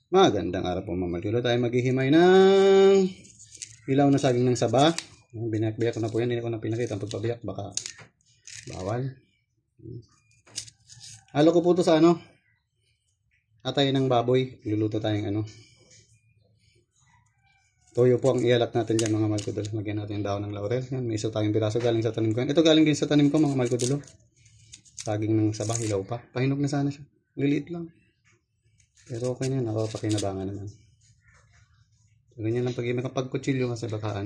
Magandang araw po mga malkudo. Tayo maghihimay ng ilaw na saging ng saba. Binayak-biyak ko na po yan. Hindi ko na pinakita ang pagpabiyak. Baka bawal. Halo ko po ito sa atay ng baboy. Luluto tayong toyo po ang ialat natin dyan mga malkudo. Lagyan natin yung daon ng laurel. Yan, may isa tayong piraso galing sa tanim ko. Ito galing din sa tanim ko mga malkudo. Saging ng saba. Hilaw pa. Pahinog na sana siya. Liliit lang. Pero okay na, nakapakinabangan naman. So, ganyan lang pag makapagkutsilyo kasi baka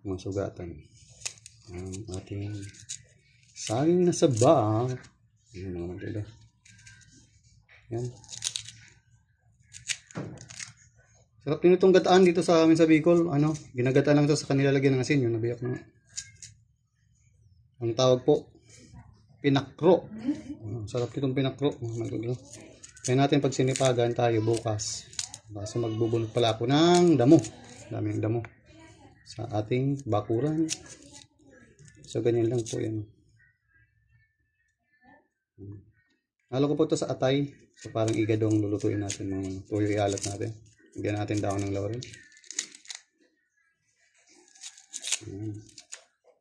masugatan. Ang ating saging na saba. Yan naman dito. Yan. Sarap din itong gataan dito sa amin sa Bicol. Ginagataan lang ito sa kanila lagyan ng asin. Yung nabiyak na. Ang tawag po, pinakro. Sarap itong pinakro. Kaya natin pag sinipagan tayo bukas. Kasi magbubunot pala ako ng damo. Daming damo. Sa ating bakuran. So ganyan lang po yan. Halo ko po ito sa atay. So parang igadong lulutuin natin. Mga tuyo ialat natin. Bigyan natin daon ng laurel.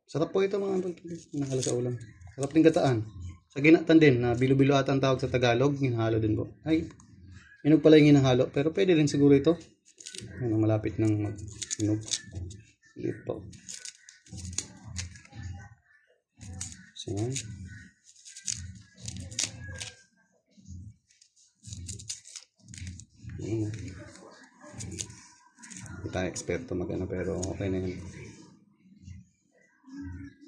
Sarap po ito mga nakala sa ulam. Sarap din gataan. Sa ginatan din, na bilo-bilo ata ang tawag sa Tagalog, hinahalo din po. Ay, inog pala yung hinahalo. Pero pwede rin siguro ito. Malapit ng inog. Dito po. So, yan. Hindi tayo eksperto pero okay na yun.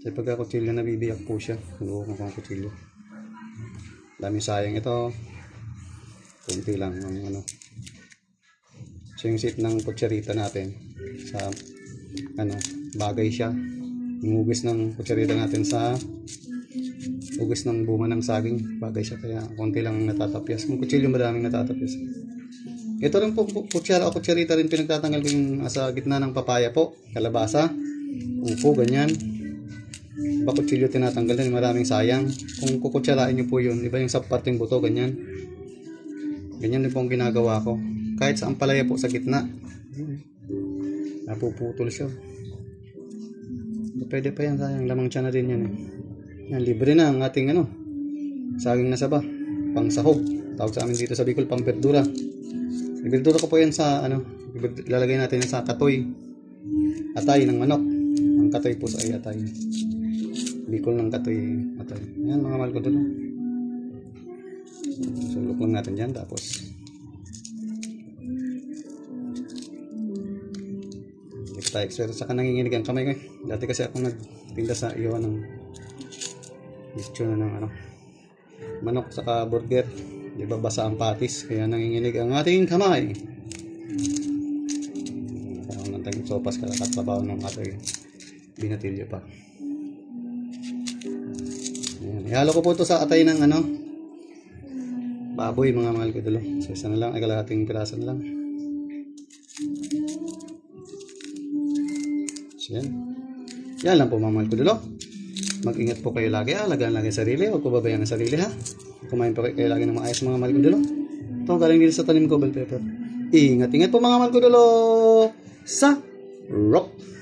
Kasi pagka kutsilyo nabibiyak po siya. Huwag mo kong kutsilyo. Dami sayang ito. Kunti lang ang So yung sit ng kutsarita natin sa bagay siya. Yung hugis ng kutsarita natin sa hugis ng bunga ng saging, bagay siya kaya konti lang natatapyas. Yung kutsilyo maraming natatapyas. Ito rin po kutsarita rin pinagtatanggal ko yung sa gitna ng papaya po, kalabasa, upo, ganyan. Iba kutsilyo tinatanggal din, maraming sayang. Kung kukutsarain nyo po yun, iba yung sapat yung buto, ganyan. Ganyan din po ang ginagawa ko. Kahit sa ampalaya po sa gitna. Napuputol siya. Pwede pa yan, sayang. Lamang tiyan na din yan. Yan, libre na ang ating saging na saba. Pang sahog. Tawag sa amin dito sa Bicol, pang berdura. Iberdura ko po yan sa lalagay natin sa katoy. Atay ng manok. Ang katoy po sa atay. Bicol ng katoy atay. Yan mga mahal ko doon. Sulok lang natin dyan tapos hindi tayo eksperto sa nanginginig ang kamay ko. Dati kasi ako nagtinda sa iyo ng manok saka burger. Di ba basa ang patis kaya nanginginig ang ating kamay. Parang nantang sopas kalakat babaw ng ating binatilyo pa. Ayan. Ihalo ko po ito sa atay ng baboy mga mahal ko dulo. So isa na lang, ay kalahating piraso na lang. So yan. Yan lang po mga mahal ko dulo. Mag-ingat po kayo lagi. Alagaan lagi sarili. Huwag po babayaan ang sarili ha. Kumain po kayo lagi ng maayos mga mahal ko dulo. Ito galing din sa tanim ko, bell pepper. Ingat-ingat po mga mahal ko dulo. Sa rock.